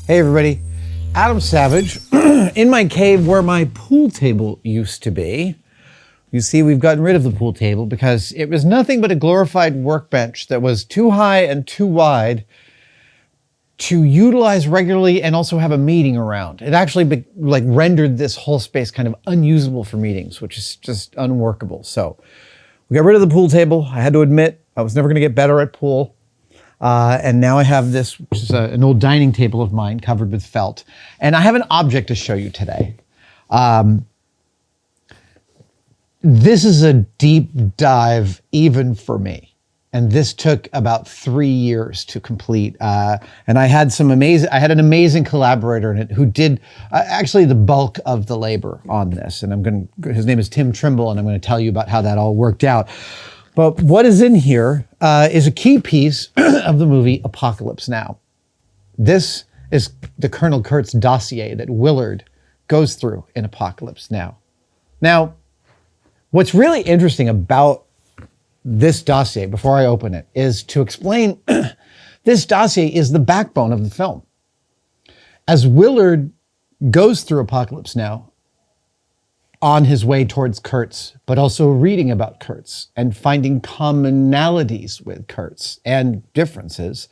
Hey everybody, Adam Savage. In my cave where my pool table used to be. You see, we've gotten rid of the pool table because it was nothing but a glorified workbench that was too high and too wide to utilize regularly and also have a meeting around. It actually rendered this whole space kind of unusable for meetings, which is just unworkable. So we got rid of the pool table. I had to admit I was never going to get better at pool. And now I have this, which is an old dining table of mine covered with felt. And I have an object to show you today. This is a deep dive even for me. And this took about 3 years to complete. And I had an amazing collaborator in it who did actually the bulk of the labor on this. And his name is Tim Trimble, and I'm going to tell you about how that all worked out. But what is in here is a key piece of the movie Apocalypse Now. This is the Colonel Kurtz dossier that Willard goes through in Apocalypse Now. Now, what's really interesting about this dossier, before I open it, is to explain this dossier is the backbone of the film. As Willard goes through Apocalypse Now, on his way towards Kurtz, but also reading about Kurtz and finding commonalities with Kurtz and differences,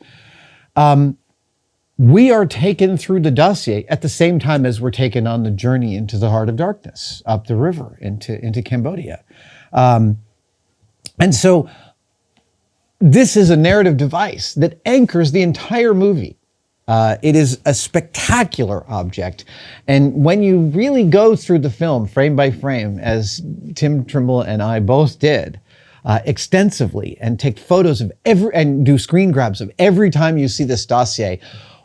we are taken through the dossier at the same time as we're taken on the journey into the heart of darkness, up the river into Cambodia. And so this is a narrative device that anchors the entire movie. It is a spectacular object. And when you really go through the film frame by frame, as Tim Trimble and I both did, extensively, and take photos of and do screen grabs of every time you see this dossier,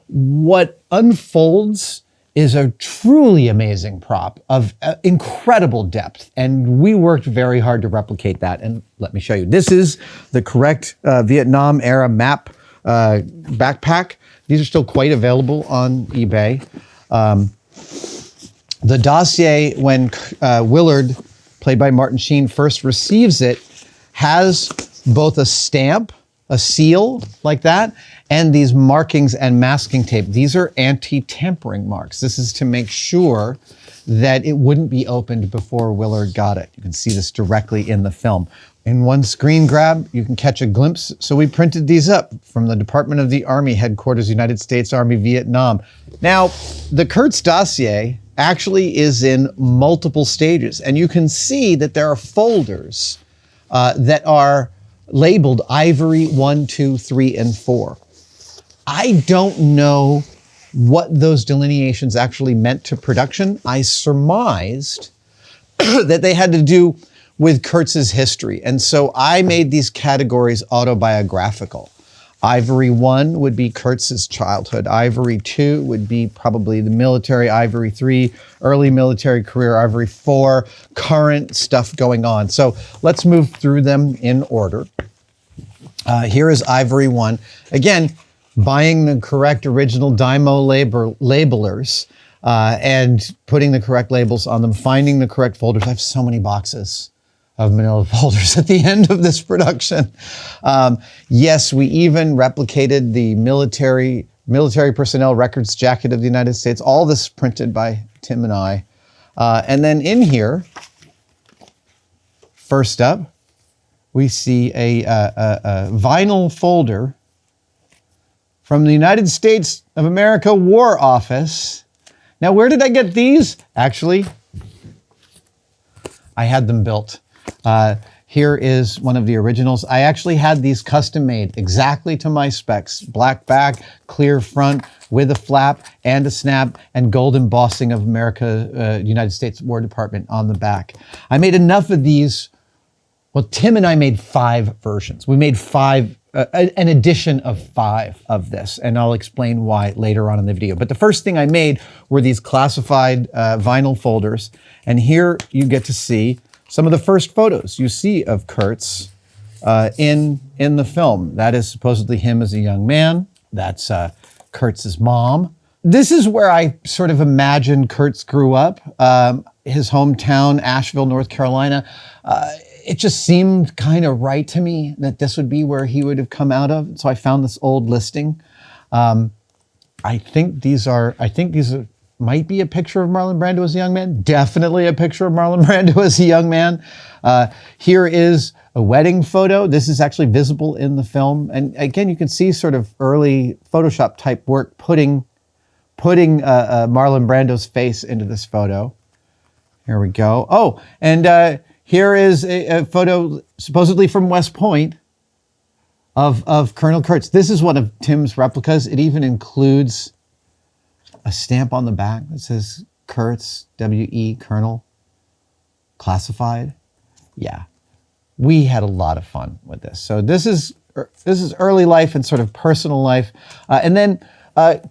what unfolds is a truly amazing prop of incredible depth. And we worked very hard to replicate that. And let me show you. This is the correct Vietnam era map backpack. These are still quite available on eBay. The dossier, when Willard, played by Martin Sheen, first receives it, has both a stamp, a seal like that, and these markings and masking tape. These are anti-tampering marks. This is to make sure that it wouldn't be opened before Willard got it. You can see this directly in the film. In one screen grab, you can catch a glimpse. So we printed these up from the Department of the Army, Headquarters, United States Army, Vietnam. Now, the Kurtz dossier actually is in multiple stages. And you can see that there are folders that are labeled Ivory 1, 2, 3, and 4. I don't know what those delineations actually meant to production. I surmised that they had to do with Kurtz's history. And so I made these categories autobiographical. Ivory 1 would be Kurtz's childhood. Ivory 2 would be probably the military. Ivory 3, early military career. Ivory 4, current stuff going on. So let's move through them in order. Here is Ivory 1. Again, buying the correct original Dymo labelers and putting the correct labels on them, finding the correct folders. I have so many boxes of manila folders at the end of this production. Yes, we even replicated the military personnel records jacket of the United States. All this printed by Tim and I. And then in here, first up, we see a vinyl folder from the United States of America War Office. Now, where did I get these? Actually, I had them built. Here is one of the originals. I actually had these custom made exactly to my specs. Black back, clear front with a flap and a snap and gold embossing of America, United States War Department on the back. I made enough of these. Well, Tim and I made 5 versions. We made 5, an edition of 5 of this, and I'll explain why later on in the video. But the first thing I made were these classified vinyl folders. And here you get to see some of the first photos you see of Kurtz in the film. That is supposedly him as a young man. That's Kurtz's mom. This is where I sort of imagine Kurtz grew up. His hometown, Asheville, North Carolina. It just seemed kind of right to me that this would be where he would have come out of. So I found this old listing. I think these might be a picture of Marlon Brando as a young man. Definitely a picture of Marlon Brando as a young man. Here is a wedding photo. This is actually visible in the film. And again, you can see sort of early Photoshop type work putting Marlon Brando's face into this photo. Here we go. Oh, and here is a photo supposedly from West Point of Colonel Kurtz. This is one of Tim's replicas. It even includes a stamp on the back that says Kurtz, W.E., Colonel, classified. Yeah, we had a lot of fun with this. So this is early life and sort of personal life. And then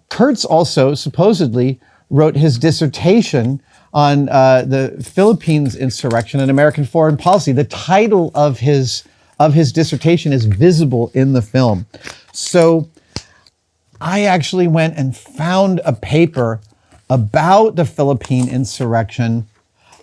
Kurtz also supposedly wrote his dissertation on the Philippines insurrection and American foreign policy. The title of his dissertation is visible in the film. So I actually went and found a paper about the Philippine insurrection.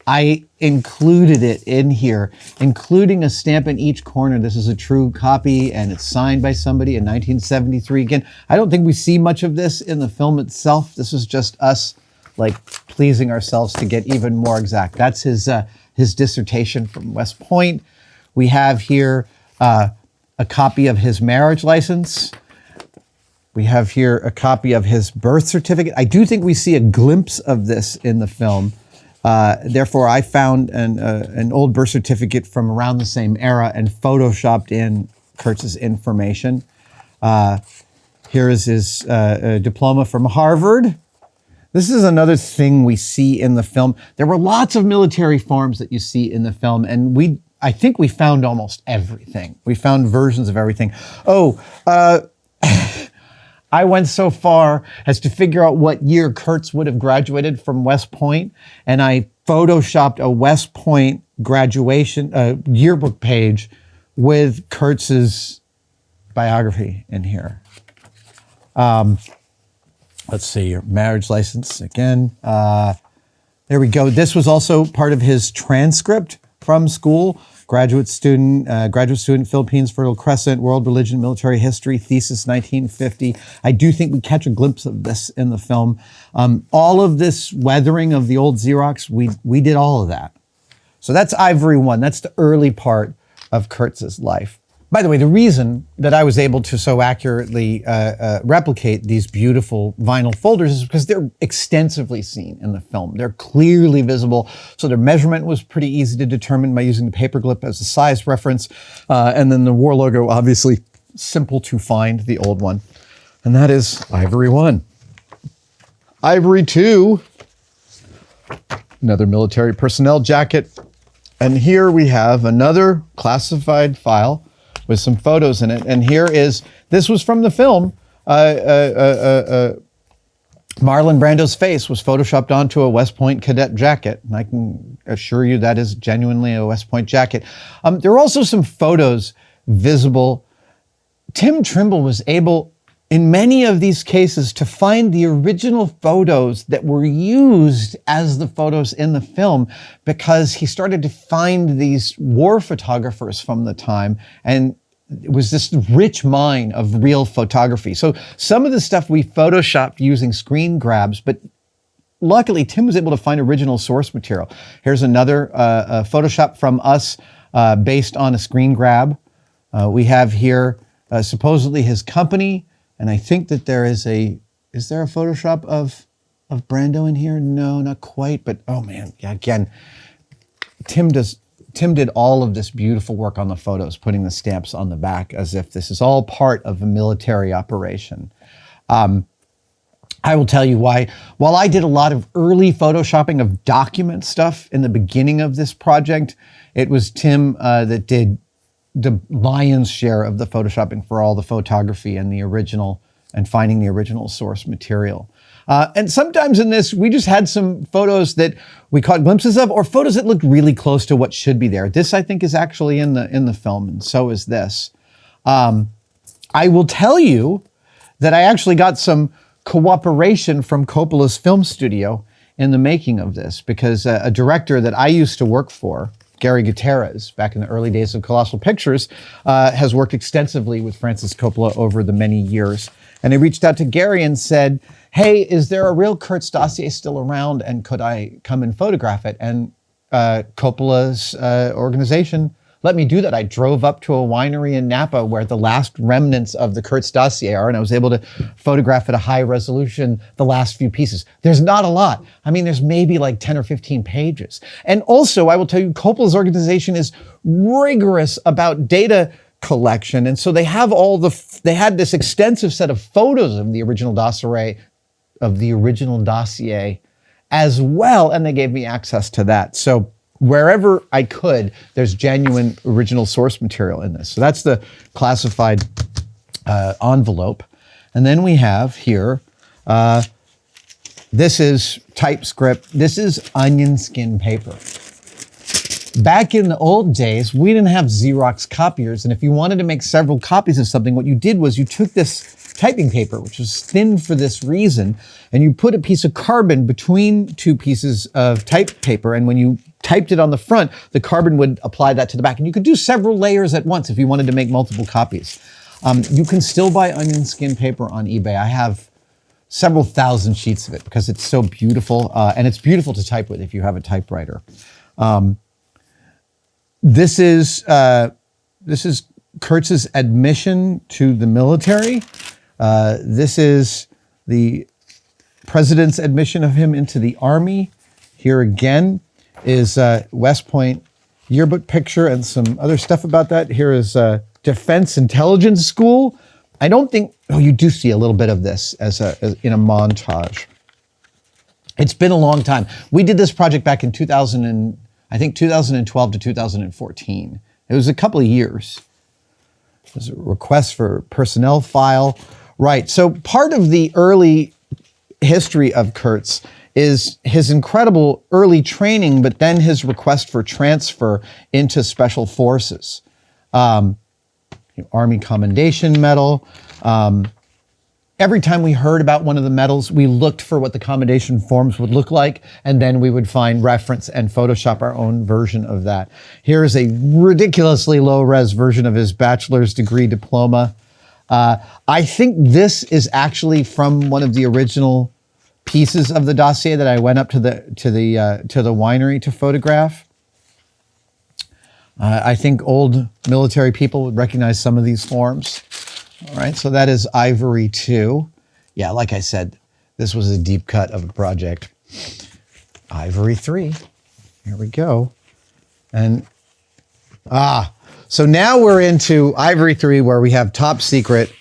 I included it in here, including a stamp in each corner. This is a true copy, and it's signed by somebody in 1973. Again, I don't think we see much of this in the film itself. This is just us, like, pleasing ourselves to get even more exact. That's his dissertation from West Point. We have here a copy of his marriage license. We have here a copy of his birth certificate. I do think we see a glimpse of this in the film. Therefore, I found an old birth certificate from around the same era and photoshopped in Kurtz's information. Here is his diploma from Harvard. This is another thing we see in the film. There were lots of military forms that you see in the film, and I think we found almost everything. We found versions of everything. Oh, I went so far as to figure out what year Kurtz would have graduated from West Point, and I photoshopped a West Point graduation yearbook page with Kurtz's biography in here. Let's see, your marriage license again. There we go. This was also part of his transcript from school. Graduate student, Philippines, Fertile Crescent, World Religion, Military History, thesis 1950. I do think we catch a glimpse of this in the film. All of this weathering of the old Xerox, we did all of that. So that's Ivory 1. That's the early part of Kurtz's life. By the way, the reason that I was able to so accurately replicate these beautiful vinyl folders is because they're extensively seen in the film. They're clearly visible, so their measurement was pretty easy to determine by using the paperclip as a size reference. And then the war logo, obviously simple to find, the old one. And that is Ivory 1. Ivory 2, another military personnel jacket. And here we have another classified file with some photos in it. And this was from the film. Marlon Brando's face was photoshopped onto a West Point cadet jacket. And I can assure you that is genuinely a West Point jacket. There are also some photos visible. Tim Trimble was able, in many of these cases, to find the original photos that were used as the photos in the film, because he started to find these war photographers from the time, and it was this rich mine of real photography. So some of the stuff we photoshopped using screen grabs, but luckily Tim was able to find original source material. Here's another Photoshop from us based on a screen grab. We have here supposedly his company. And I think that is there a Photoshop of Brando in here? No, not quite, but oh man, yeah, again, Tim did all of this beautiful work on the photos, putting the stamps on the back as if this is all part of a military operation. I will tell you why. While I did a lot of early Photoshopping of document stuff in the beginning of this project, it was Tim that did the lion's share of the photoshopping for all the photography and the original, and finding the original source material. And sometimes in this, we just had some photos that we caught glimpses of, or photos that looked really close to what should be there. This, I think, is actually in the film, and so is this. I will tell you that I actually got some cooperation from Coppola's film studio in the making of this, because a director that I used to work for, Gary Gutierrez, back in the early days of Colossal Pictures, has worked extensively with Francis Coppola over the many years. And I reached out to Gary and said, hey, is there a real Kurtz dossier still around, and could I come and photograph it? And Coppola's organization let me do that. I drove up to a winery in Napa where the last remnants of the Kurtz dossier are, and I was able to photograph at a high resolution the last few pieces. There's not a lot. I mean, there's maybe like 10 or 15 pages. And also, I will tell you, Coppola's organization is rigorous about data collection. And so they have they had this extensive set of photos of the original dossier, as well, and they gave me access to that. So wherever I could, there's genuine original source material in this. So that's the classified envelope. And then we have here, this is typescript. This is onion skin paper. Back in the old days, we didn't have Xerox copiers. And if you wanted to make several copies of something, what you did was you took this typing paper, which was thin for this reason, and you put a piece of carbon between two pieces of type paper. And when you typed it on the front, the carbon would apply that to the back. And you could do several layers at once if you wanted to make multiple copies. You can still buy onion skin paper on eBay. I have several thousand sheets of it because it's so beautiful. And it's beautiful to type with if you have a typewriter. This is Kurtz's admission to the military. This is the president's admission of him into the Army. Here again is West Point yearbook picture and some other stuff about that. Here is Defense Intelligence School. I don't think, oh, you do see a little bit of this as in a montage. It's been a long time. We did this project back in 2012 to 2014. It was a couple of years. It was a request for personnel file. Right, so part of the early history of Kurtz is his incredible early training, but then his request for transfer into Special Forces. Army Commendation Medal. Every time we heard about one of the medals, we looked for what the commendation forms would look like, and then we would find reference and Photoshop our own version of that. Here is a ridiculously low-res version of his bachelor's degree diploma. I think this is actually from one of the original pieces of the dossier that I went up to the winery to photograph. I think old military people would recognize some of these forms. All right, so that is Ivory 2. Yeah, like I said, this was a deep cut of a project. Ivory 3, here we go. And, so now we're into Ivory 3 where we have top secret,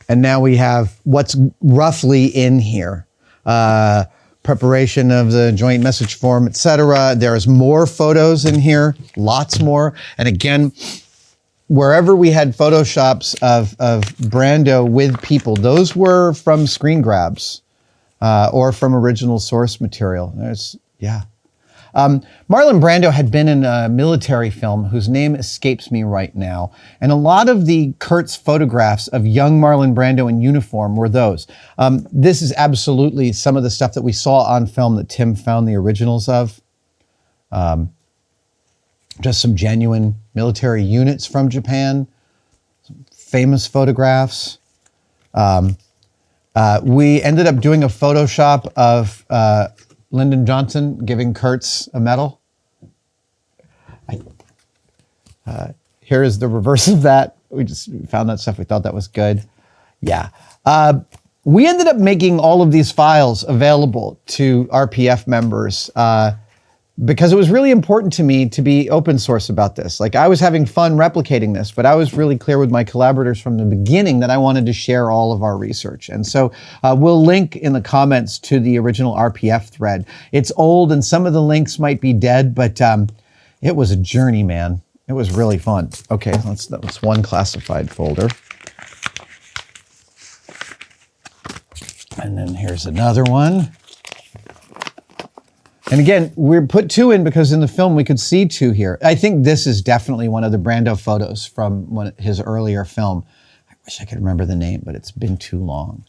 and now we have what's roughly in here. Preparation of the joint message form, etc. There's more photos in here, lots more. And again, wherever we had Photoshops of Brando with people, those were from screen grabs or from original source material. Marlon Brando had been in a military film whose name escapes me right now. And a lot of the Kurtz photographs of young Marlon Brando in uniform were those. This is absolutely some of the stuff that we saw on film that Tim found the originals of. Just some genuine military units from Japan, some famous photographs. We ended up doing a Photoshop of Lyndon Johnson giving Kurtz a medal. Here is the reverse of that. We just found that stuff. We thought that was good. Yeah. We ended up making all of these files available to RPF members because it was really important to me to be open source about this. Like, I was having fun replicating this, but I was really clear with my collaborators from the beginning that I wanted to share all of our research. And so we'll link in the comments to the original RPF thread. It's old and some of the links might be dead, but it was a journey, man. It was really fun. Okay, that's one classified folder. And then here's another one. And again, we put 2 in because in the film we could see 2 here. I think this is definitely one of the Brando photos from his earlier film. I wish I could remember the name, but it's been too long.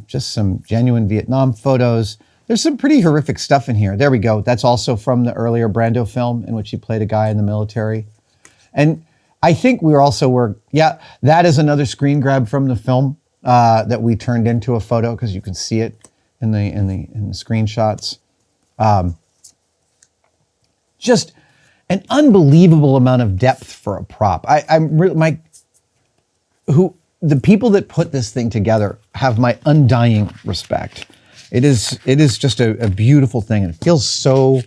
Just some genuine Vietnam photos. There's some pretty horrific stuff in here. There we go. That's also from the earlier Brando film in which he played a guy in the military. And I think we also were, yeah, that is another screen grab from the film. that we turned into a photo because you can see it in the screenshots. Just an unbelievable amount of depth for a prop. The people that put this thing together have my undying respect. It is just a beautiful thing, and it feels so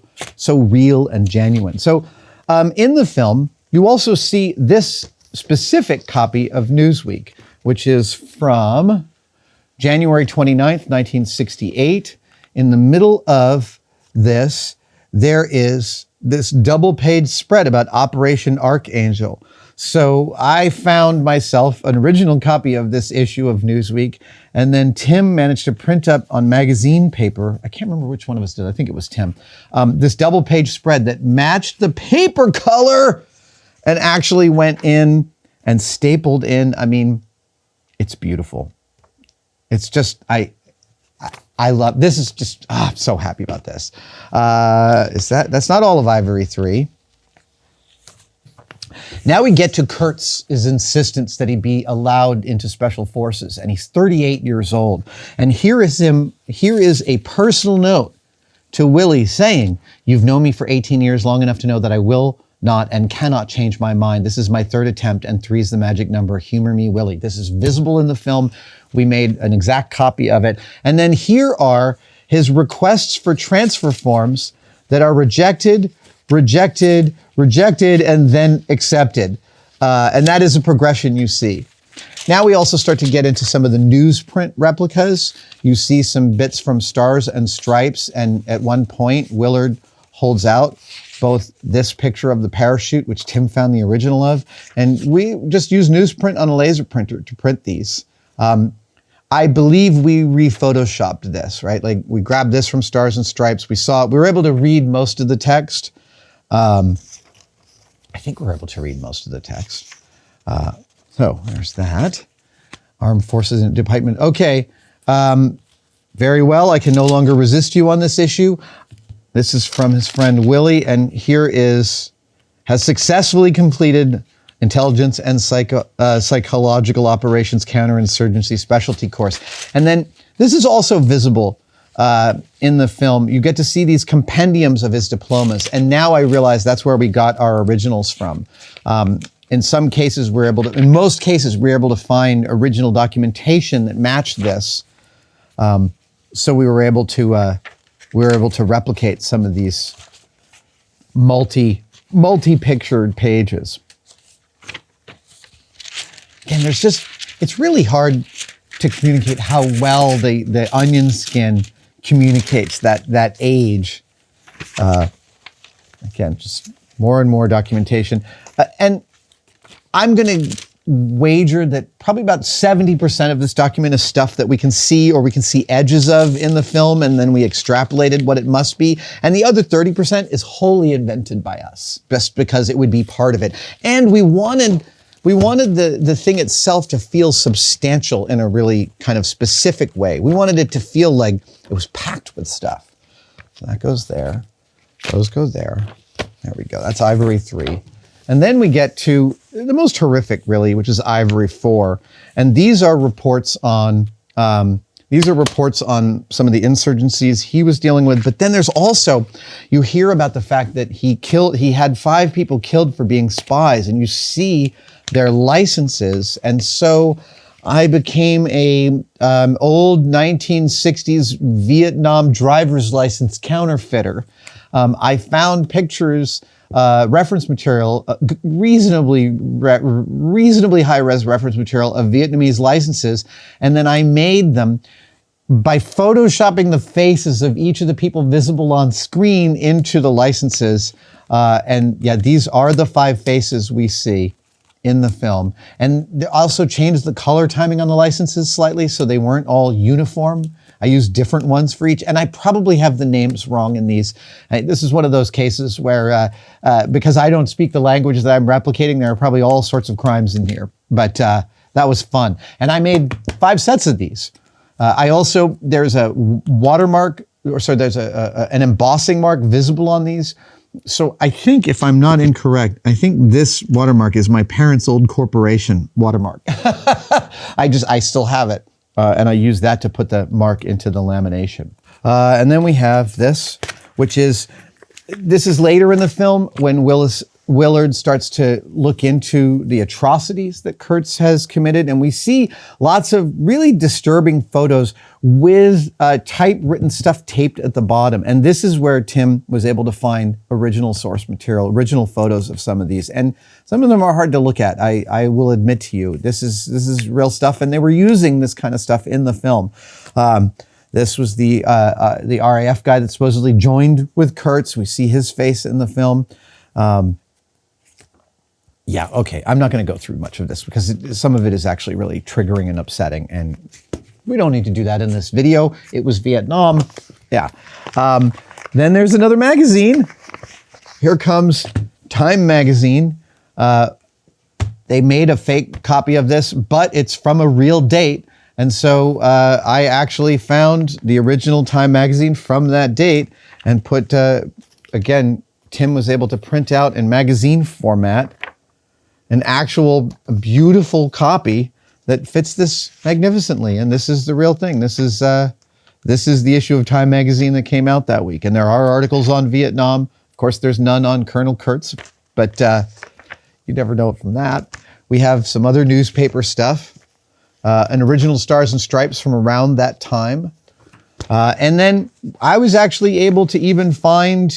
real and genuine. So in the film, you also see this specific copy of Newsweek, which is from January 29th, 1968. In the middle of this, there is this double-page spread about Operation Archangel. So I found myself an original copy of this issue of Newsweek, and then Tim managed to print up on magazine paper, I can't remember which one of us did, I think it was Tim, this double-page spread that matched the paper color and actually went in and stapled in. I mean, it's beautiful. It's just, I love, this is just, I'm so happy about this. That's not all of Ivory 3. Now we get to Kurtz's insistence that he be allowed into special forces, and he's 38 years old. And here is a personal note to Willie saying, "You've known me for 18 years, long enough to know that I will not and cannot change my mind. This is my third attempt, and 3 is the magic number. Humor me, Willie." This is visible in the film. We made an exact copy of it. And then here are his requests for transfer forms that are rejected, and then accepted. And that is a progression you see. Now we also start to get into some of the newsprint replicas. You see some bits from Stars and Stripes, and at one point, Willard holds out both this picture of the parachute, which Tim found the original of, and we just use newsprint on a laser printer to print these. I believe we re-photoshopped this, right? Like we grabbed this from Stars and Stripes. We were able to read most of the text. I think we're able to read most of the text. So there's that. Armed Forces and Department. Okay, very well. I can no longer resist you on this issue. This is from his friend Willie, and here has successfully completed Intelligence and Psychological Operations Counterinsurgency Specialty Course. And then this is also visible in the film. You get to see these compendiums of his diplomas. And now I realize that's where we got our originals from. In some cases, in most cases, we're able to find original documentation that matched this. So we were able to replicate some of these multi-pictured pages. Again, it's really hard to communicate how well the onion skin communicates that age. Again, just more and more documentation. And I'm going to wager that probably about 70% of this document is stuff that we can see or we can see edges of in the film, and then we extrapolated what it must be. And the other 30% is wholly invented by us, just because it would be part of it. And we wanted the thing itself to feel substantial in a really kind of specific way. We wanted it to feel like it was packed with stuff. So that goes there. Those go there. There we go. That's Ivory 3. And then we get to the most horrific, really, which is Ivory 4. And these are reports on some of the insurgencies he was dealing with. But then there's also, you hear about the fact that he had 5 people killed for being spies, and you see their licenses. And so I became a old 1960s Vietnam driver's license counterfeiter. I found pictures, reference material, reasonably high-res reference material of Vietnamese licenses, and then I made them by photoshopping the faces of each of the people visible on screen into the licenses. And yeah, these are the 5 faces we see in the film. And they also changed the color timing on the licenses slightly so they weren't all uniform. I used different ones for each, and I probably have the names wrong in these. This is one of those cases where, because I don't speak the language that I'm replicating, there are probably all sorts of crimes in here. But that was fun. And I made 5 sets of these. There's a watermark, there's an embossing mark visible on these. So I think, if I'm not incorrect, I think this watermark is my parents' old corporation watermark. I still have it, and I use that to put the mark into the lamination. And then we have this, which is, this is later in the film when Willard starts to look into the atrocities that Kurtz has committed, and we see lots of really disturbing photos with typewritten stuff taped at the bottom. And this is where Tim was able to find original source material, original photos of some of these, and some of them are hard to look at. I will admit to you, this is real stuff, and they were using this kind of stuff in the film. This was the RAF guy that supposedly joined with Kurtz. We see his face in the film. Yeah, okay, I'm not going to go through much of this because some of it is actually really triggering and upsetting, and we don't need to do that in this video. It was Vietnam. Yeah. Then there's another magazine. Here comes Time magazine. They made a fake copy of this, but it's from a real date. And so I actually found the original Time magazine from that date and put, again, Tim was able to print out in magazine format an actual beautiful copy that fits this magnificently. And this is the real thing. This is the issue of Time magazine that came out that week. And there are articles on Vietnam. Of course, there's none on Colonel Kurtz, but you never know it from that. We have some other newspaper stuff, an original Stars and Stripes from around that time. And then I was actually able to even find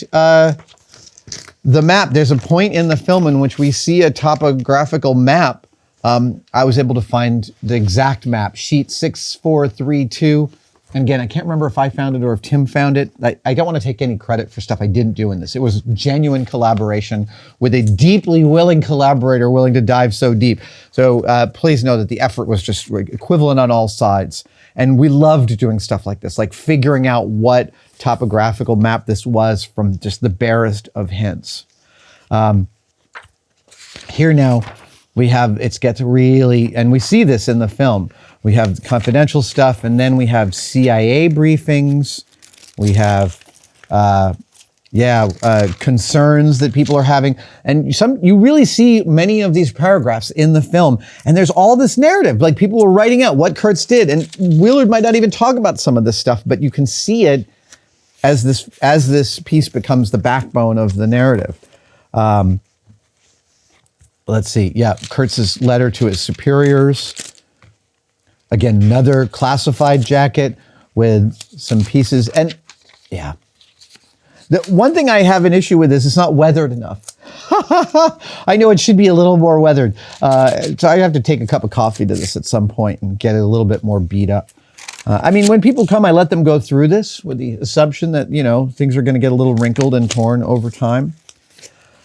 the map. There's a point in the film in which we see a topographical map. I was able to find the exact map, sheet 6432. And again, I can't remember if I found it or if Tim found it. I don't want to take any credit for stuff I didn't do in this. It was genuine collaboration with a deeply willing collaborator willing to dive so deep. So please know that the effort was just equivalent on all sides. And we loved doing stuff like this, like figuring out what topographical map this was from just the barest of hints. Here now, we have, it gets really, and we see this in the film. We have confidential stuff, and then we have CIA briefings. We have, concerns that people are having. And you really see many of these paragraphs in the film, and there's all this narrative, like people were writing out what Kurtz did, and Willard might not even talk about some of this stuff, but you can see it as this piece becomes the backbone of the narrative. Let's see, yeah, Kurtz's letter to his superiors. Again, another classified jacket with some pieces, and yeah. The one thing I have an issue with is it's not weathered enough. I know it should be a little more weathered. So I have to take a cup of coffee to this at some point and get it a little bit more beat up. I mean, when people come, I let them go through this with the assumption that, you know, things are going to get a little wrinkled and torn over time.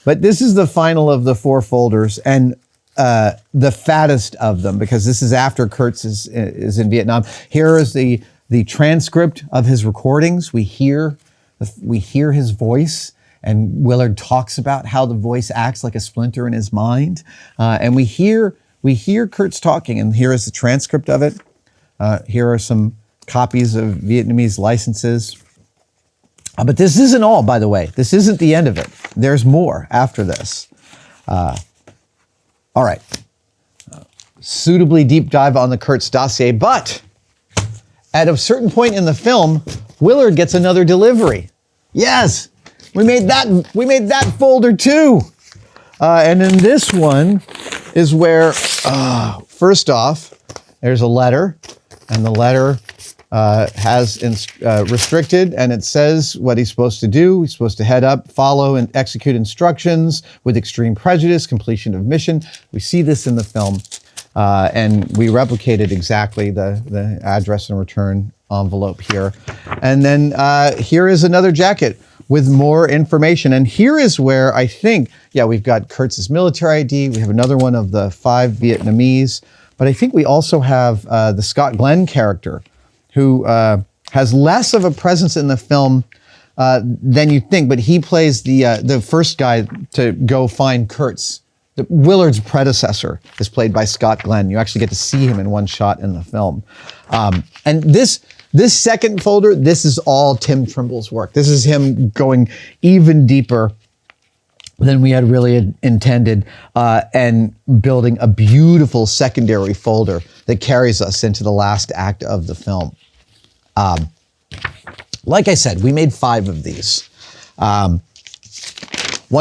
But this is the final of the 4 folders, and the fattest of them, because this is after Kurtz is in Vietnam. Here is the transcript of his recordings. We hear his voice, and Willard talks about how the voice acts like a splinter in his mind. And we hear Kurtz talking, and here is the transcript of it. Here are some copies of Vietnamese licenses. But this isn't all, by the way. This isn't the end of it. There's more after this. All right. Suitably deep dive on the Kurtz dossier, but at a certain point in the film, Willard gets another delivery. Yes, we made that folder too. And then this one is where, first off, there's a letter, and the letter has restricted, and it says what he's supposed to do. He's supposed to head up, follow, and execute instructions with extreme prejudice, completion of mission. We see this in the film, and we replicated exactly the address and return envelope here. And then here is another jacket with more information. And here is where I think, yeah, we've got Kurtz's military ID. We have another one of the 5 Vietnamese. But I think we also have the Scott Glenn character, who has less of a presence in the film than you think, but he plays the first guy to go find Kurtz. Willard's predecessor is played by Scott Glenn. You actually get to see him in one shot in the film. And this second folder, this is all Tim Trimble's work. This is him going even deeper than we had really intended, and building a beautiful secondary folder that carries us into the last act of the film. Like I said, we made 5 of these. One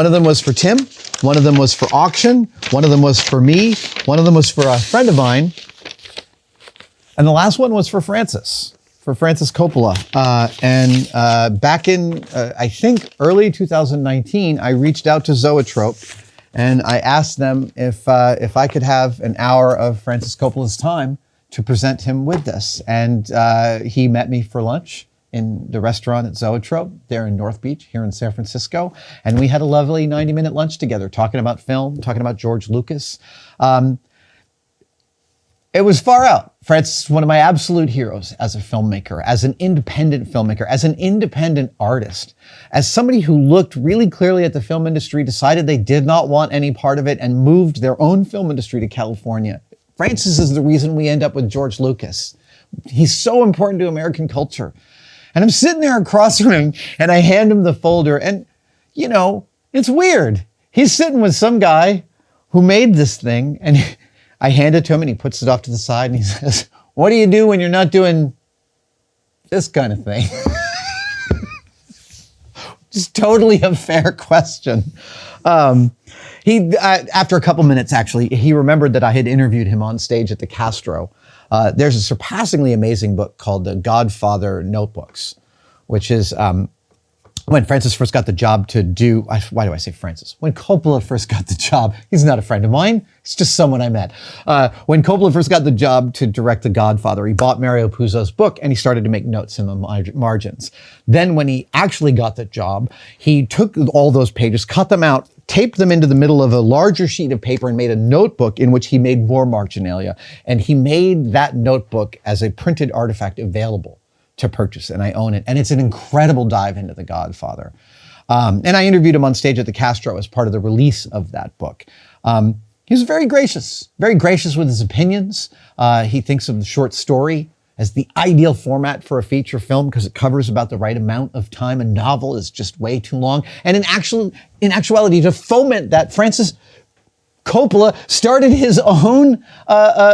of them was for Tim, one of them was for auction, one of them was for me, one of them was for a friend of mine, and the last one was for Francis Coppola. Back in, I think, early 2019, I reached out to Zoetrope and I asked them if I could have an hour of Francis Coppola's time to present him with this. And he met me for lunch in the restaurant at Zoetrope there in North Beach here in San Francisco. And we had a lovely 90-minute lunch together talking about film, talking about George Lucas. It was far out. Francis is one of my absolute heroes as a filmmaker, as an independent filmmaker, as an independent artist, as somebody who looked really clearly at the film industry, decided they did not want any part of it, and moved their own film industry to California. Francis is the reason we end up with George Lucas. He's so important to American culture. And I'm sitting there across from him, and I hand him the folder, and, you know, it's weird. He's sitting with some guy who made this thing, and I hand it to him and he puts it off to the side and he says, "What do you do when you're not doing this kind of thing?" Just totally a fair question. After a couple minutes, actually, he remembered that I had interviewed him on stage at the Castro. There's a surpassingly amazing book called The Godfather Notebooks, which is when Francis first got the job to do, why do I say Francis? When Coppola first got the job, he's not a friend of mine, it's just someone I met. When Coppola first got the job to direct The Godfather, he bought Mario Puzo's book and he started to make notes in the margins. Then when he actually got the job, he took all those pages, cut them out, taped them into the middle of a larger sheet of paper and made a notebook in which he made more marginalia. And he made that notebook as a printed artifact available to purchase, and I own it. And it's an incredible dive into The Godfather. And I interviewed him on stage at the Castro as part of the release of that book. He was very gracious with his opinions. He thinks of the short story as the ideal format for a feature film because it covers about the right amount of time. A novel is just way too long. And in actuality, to foment that, Francis Coppola started his own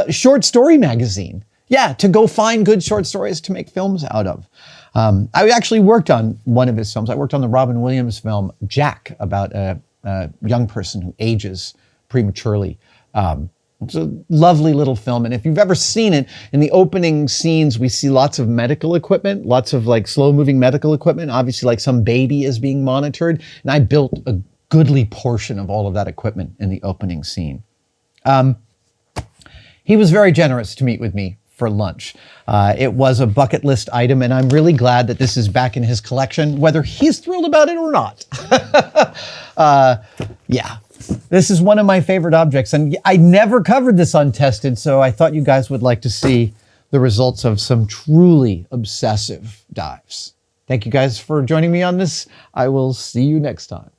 short story magazine. Yeah, to go find good short stories to make films out of. I actually worked on one of his films. I worked on the Robin Williams film, Jack, about a young person who ages prematurely. It's a lovely little film. And if you've ever seen it, in the opening scenes, we see lots of medical equipment, lots of like slow moving medical equipment. Obviously like some baby is being monitored. And I built a goodly portion of all of that equipment in the opening scene. He was very generous to meet with me for lunch. It was a bucket list item, and I'm really glad that this is back in his collection, whether he's thrilled about it or not. Yeah, this is one of my favorite objects, and I never covered this untested, so I thought you guys would like to see the results of some truly obsessive dives. Thank you guys for joining me on this. I will see you next time.